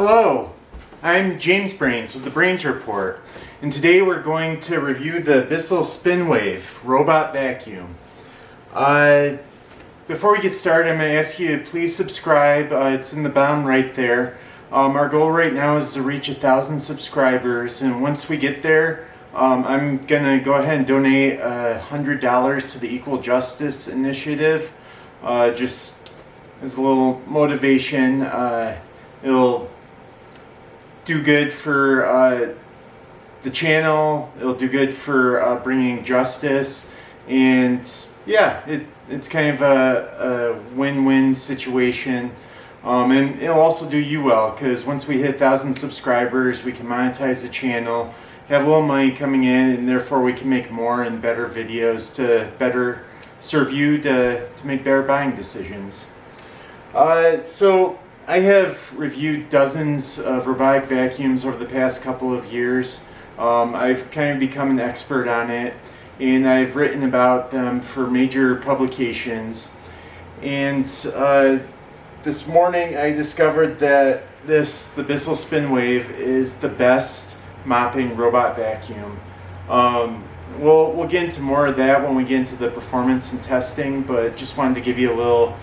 Hello, I'm James Brains with the Brains Report, and today we're going to review the Bissell SpinWave robot vacuum. Before we get started, I'm going to ask you to please subscribe. It's in the bottom right there. Our goal right now is to reach 1,000 subscribers, and once we get there, I'm going to go ahead and donate $100 to the Equal Justice Initiative, just as a little motivation. It'll do good for the channel, it'll do good for bringing justice, and yeah, it's kind of a win-win situation. And it'll also do you well, because once we hit 1,000 subscribers, we can monetize the channel, have a little money coming in, and therefore we can make more and better videos to better serve you to make better buying decisions. So I have reviewed dozens of robotic vacuums over the past couple of years. I've kind of become an expert on it, and I've written about them for major publications. And this morning I discovered that the Bissell SpinWave is the best mopping robot vacuum. We'll get into more of that when we get into the performance and testing, but just wanted to give you a little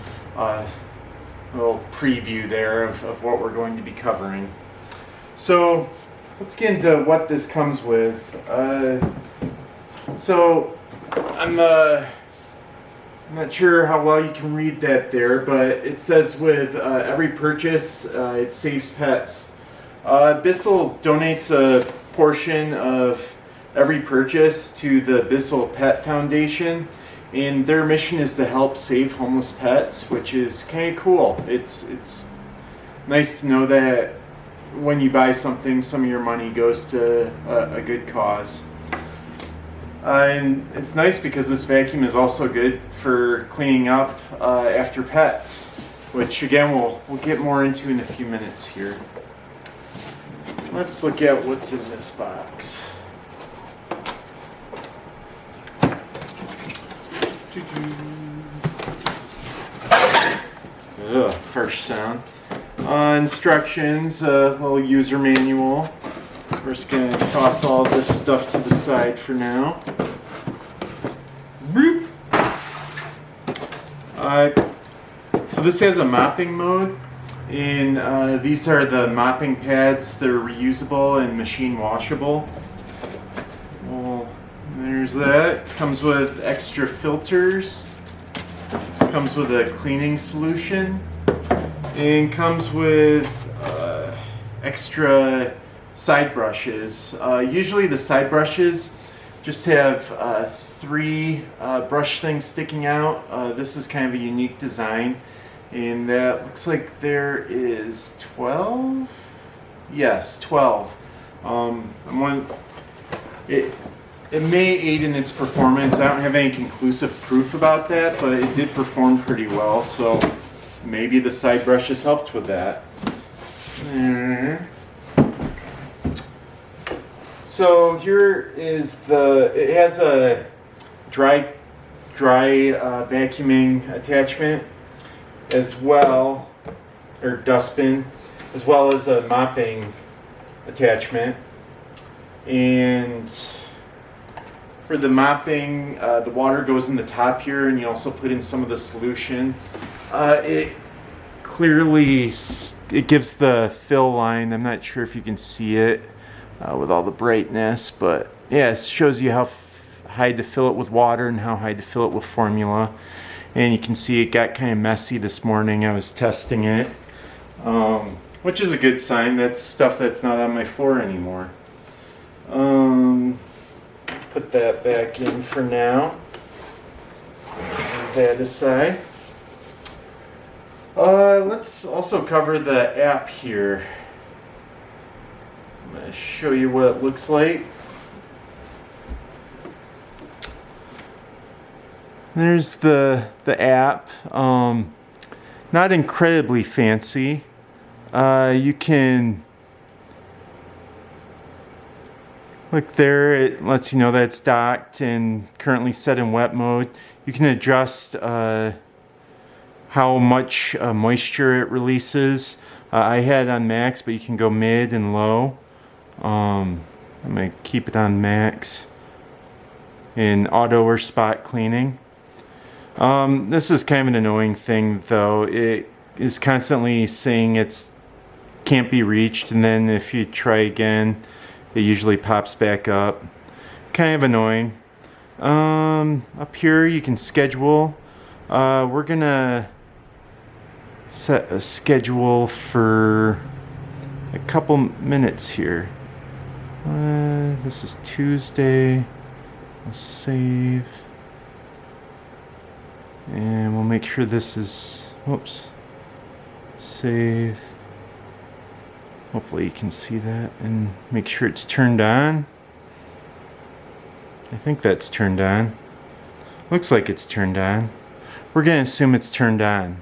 preview there of what we're going to be covering. So let's get into what this comes with. So I'm not sure how well you can read that there, but it says with every purchase it saves pets. Bissell donates a portion of every purchase to the Bissell Pet Foundation, and their mission is to help save homeless pets, which is kind of cool. It's nice to know that when you buy something, some of your money goes to a good cause. And it's nice because this vacuum is also good for cleaning up after pets, which again we'll get more into in a few minutes here. Let's look at what's in this box. Ugh, harsh sound. Instructions, a little user manual. We're just going to toss all this stuff to the side for now. So this has a mopping mode, and these are the mopping pads. They're reusable and machine washable. Well, there's that. Comes with extra filters. Comes with a cleaning solution, and comes with extra side brushes. Usually the side brushes just have 3 brush things sticking out. This is kind of a unique design, and that looks like there is 12? Yes, 12. It may aid in its performance. I don't have any conclusive proof about that, but it did perform pretty well, so maybe the side brushes helped with that. So here is it has a dry vacuuming attachment as well, or dustbin, as well as a mopping attachment. And for the mopping, the water goes in the top here, and you also put in some of the solution. It gives the fill line. I'm not sure if you can see it with all the brightness, but yeah, it shows you how high to fill it with water and how high to fill it with formula. And you can see it got kind of messy this morning. I was testing it, which is a good sign. That's stuff that's not on my floor anymore. Put that back in for now. Put that aside. Let's also cover the app here. I'm going to show you what it looks like. There's the app. Not incredibly fancy. You can look there, it lets you know that it's docked and currently set in wet mode. You can adjust how much moisture it releases. I had it on max, but you can go mid and low. I'm going to keep it on max in auto or spot cleaning. This is kind of an annoying thing though. It is constantly saying it's can't be reached, and then if you try again it usually pops back up. Kind of annoying. Up here you can schedule. We're gonna set a schedule for a couple minutes here. This is Tuesday. I'll save. And we'll make sure this is, whoops, save. Hopefully you can see that, and make sure it's turned on. I think that's turned on. Looks like it's turned on. We're going to assume it's turned on.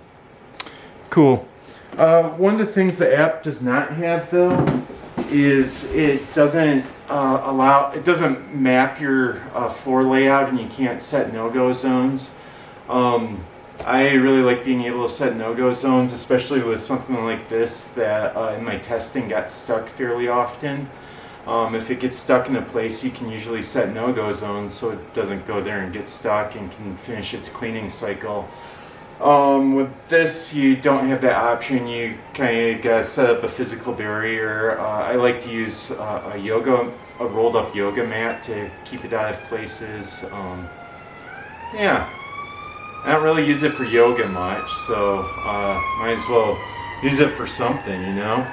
Cool. One of the things the app does not have though is it doesn't it doesn't map your floor layout, and you can't set no-go zones. I really like being able to set no-go zones, especially with something like this that in my testing got stuck fairly often. If it gets stuck in a place, you can usually set no-go zones so it doesn't go there and get stuck and can finish its cleaning cycle. With this, you don't have that option. You kind of gotta set up a physical barrier. I like to use a rolled up yoga mat to keep it out of places. Yeah. I don't really use it for yoga much, so might as well use it for something, you know?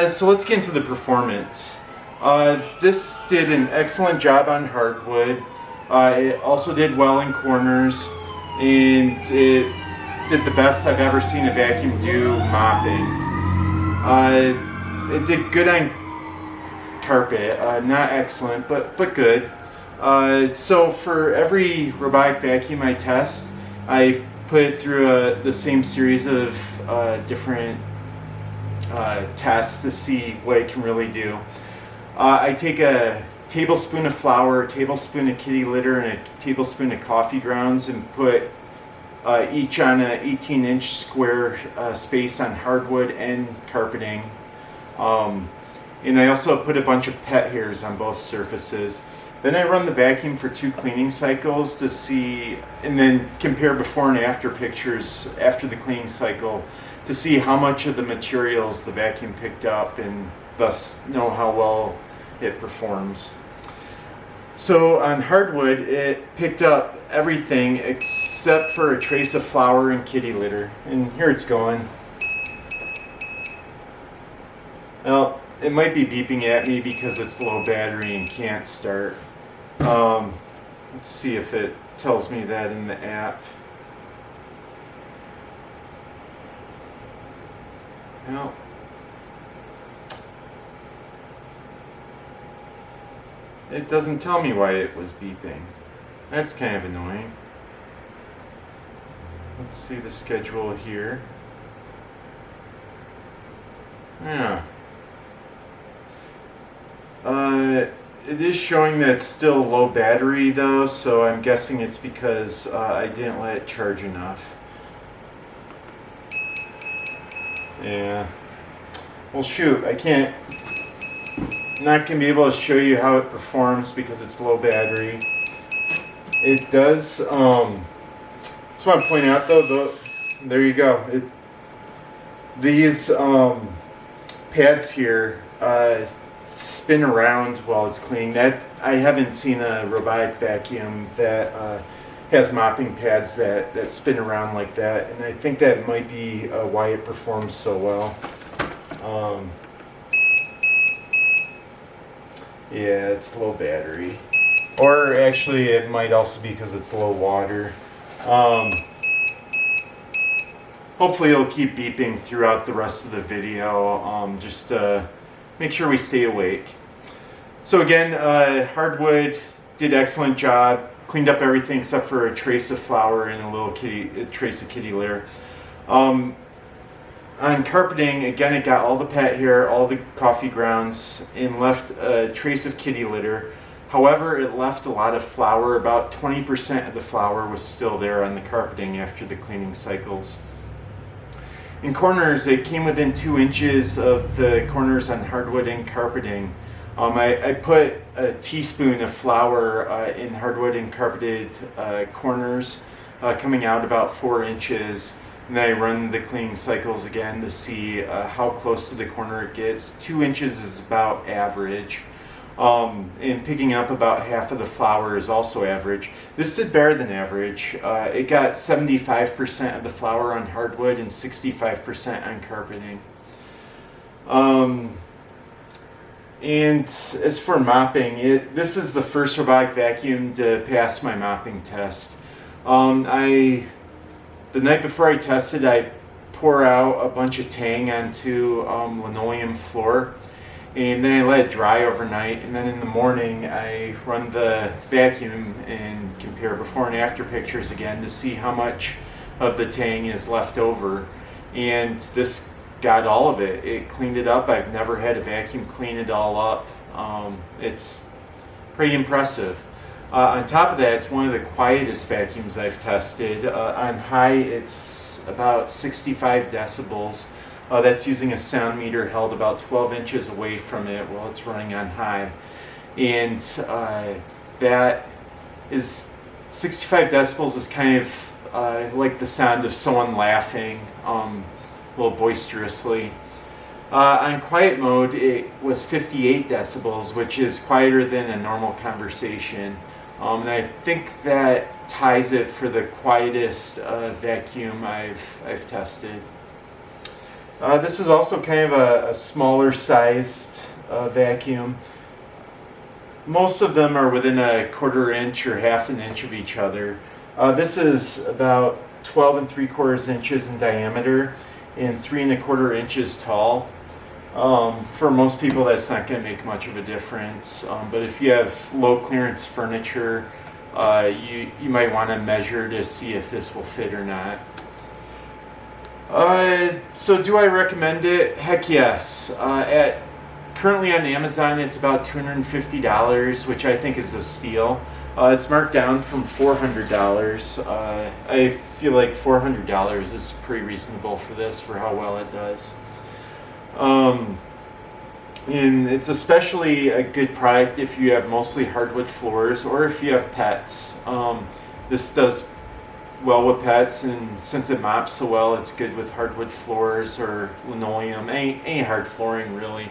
So let's get into the performance. This did an excellent job on hardwood. It also did well in corners, and it did the best I've ever seen a vacuum do mopping. It did good on carpet, not excellent, but good. So for every robotic vacuum I test, I put it through the same series of different tests to see what it can really do. I take a tablespoon of flour, a tablespoon of kitty litter, and a tablespoon of coffee grounds, and put each on an 18-inch square space on hardwood and carpeting. And I also put a bunch of pet hairs on both surfaces. Then I run the vacuum for 2 cleaning cycles to see, and then compare before and after pictures after the cleaning cycle to see how much of the materials the vacuum picked up, and thus know how well it performs. So on hardwood, it picked up everything except for a trace of flour and kitty litter. And here it's going. Well, it might be beeping at me because it's low battery and can't start. Let's see if it tells me that in the app. Well, it doesn't tell me why it was beeping. That's kind of annoying. Let's see the schedule here. Yeah. It is showing that it's still low battery though, so I'm guessing it's because I didn't let it charge enough. Yeah. Well, shoot, not gonna be able to show you how it performs because it's low battery. It does, just want to point out though, there you go. These pads here spin around while it's cleaning. That I haven't seen a robotic vacuum that has mopping pads that spin around like that, and I think that might be why it performs so well. Yeah, it's low battery, or actually it might also be because it's low water. Hopefully it'll keep beeping throughout the rest of the video, just make sure we stay awake. So again, hardwood did excellent job, cleaned up everything except for a trace of flour and a trace of kitty litter. On carpeting, again, it got all the pet hair, all the coffee grounds, and left a trace of kitty litter. However, it left a lot of flour. About 20% of the flour was still there on the carpeting after the cleaning cycles. In corners, it came within 2 inches of the corners on hardwood and carpeting. I put a teaspoon of flour in hardwood and carpeted corners, coming out about 4 inches. And then I run the cleaning cycles again to see how close to the corner it gets. 2 inches is about average. And picking up about half of the flour is also average. This did better than average. It got 75% of the flour on hardwood and 65% on carpeting. And as for mopping, this is the first robotic vacuum to pass my mopping test. The night before I tested, I pour out a bunch of tang onto linoleum floor, and then I let it dry overnight, and then in the morning I run the vacuum and compare before and after pictures again to see how much of the tang is left over. And this got all of it. It cleaned it up. I've never had a vacuum clean it all up. It's pretty impressive. On top of that, it's one of the quietest vacuums I've tested. On high, it's about 65 decibels. That's using a sound meter held about 12 inches away from it while it's running on high. And that is 65 decibels is kind of like the sound of someone laughing a little boisterously. On quiet mode, it was 58 decibels, which is quieter than a normal conversation. And I think that ties it for the quietest vacuum I've tested. This is also kind of a smaller sized vacuum. Most of them are within a 1/4 inch or 1/2 inch of each other. This is about 12 3/4 inches in diameter and 3 1/4 inches tall. For most people, that's not going to make much of a difference. But if you have low clearance furniture, you might want to measure to see if this will fit or not. So do I recommend it? Heck yes. Currently on Amazon, it's about $250, which I think is a steal. It's marked down from $400. I feel like $400 is pretty reasonable for this, for how well it does. And it's especially a good product if you have mostly hardwood floors or if you have pets. This does well with pets, and since it mops so well, it's good with hardwood floors or linoleum, any hard flooring really.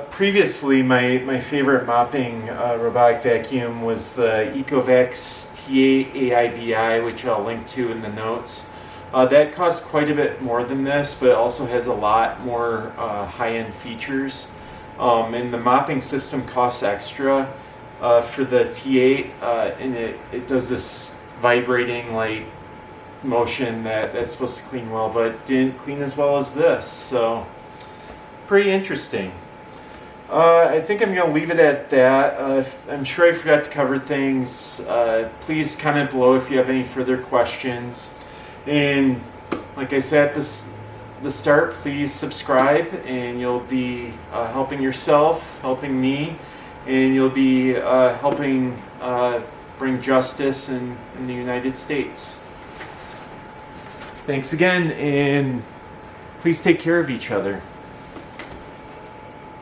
Previously, my favorite mopping robotic vacuum was the Ecovacs T8 AIVI, which I'll link to in the notes. That costs quite a bit more than this, but it also has a lot more high-end features. And the mopping system costs extra for the T8, and it does this vibrating like motion that's supposed to clean well, but it didn't clean as well as this. So pretty interesting. I think I'm going to leave it at that. I'm sure I forgot to cover things. Please comment below if you have any further questions. And like I said at the start, please subscribe, and you'll be helping yourself, helping me, and you'll be helping bring justice in the United States. Thanks again, and please take care of each other.